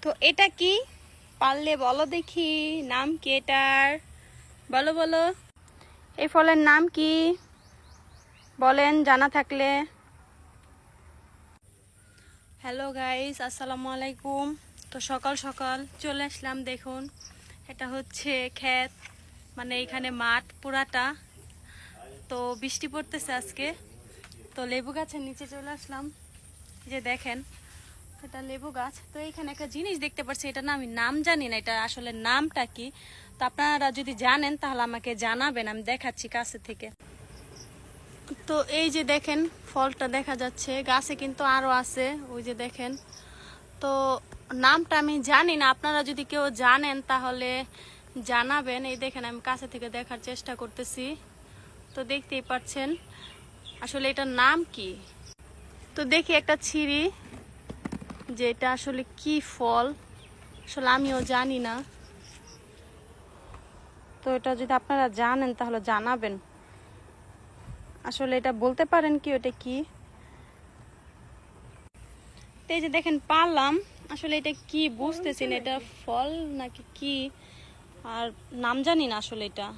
তো এটা কি পারলে বলো দেখি, নাম কি এটার? বলো বলো, এই ফলের নাম কি বলেন জানা থাকলে। হ্যালো গাইস, আসসালামু আলাইকুম। তো সকাল সকাল চলে আসলাম। দেখুন, এটা হচ্ছে ক্ষেত, মানে এখানে মাঠ পুরাটা। তো বৃষ্টি পড়তেছে আজকে। তো লেবু গাছের নিচে চলে আসলাম। যে দেখেন, এটা লেবু গাছ। তো এইখানে একটা জিনিস দেখতে পাচ্ছি, এটা না আমি নাম জানি না, এটা আসলে নামটা কি। তো আপনারা যদি জানেন তাহলে আমাকে জানাবেন, আমি দেখাচ্ছি কাছে থেকে। তো এই যে দেখেন, ফলটা দেখা যাচ্ছে গাছে, কিন্তু আরো আছে, ওই যে দেখেন। তো নামটা আমি জানি না, আপনারা যদি কেউ জানেন তাহলে জানাবেন। এই দেখেন, আমি কাছে থেকে দেখার চেষ্টা করতেছি। তো দেখতেই পাচ্ছেন আসলে এটার নাম কি। তো দেখি একটা ছিঁড়ি যে এটা আসলে কি ফল, আসলে আমিও জানি না। তো এটা যদি আপনারা জানেন তাহলে জানাবেন, আসলে এটা বলতে পারেন কি ওটা কি। তো এই যে দেখেন পারলাম, আসলে এটা কি বুঝতেছি না, এটা ফল নাকি কি, আর নাম জানি না আসলে এটা।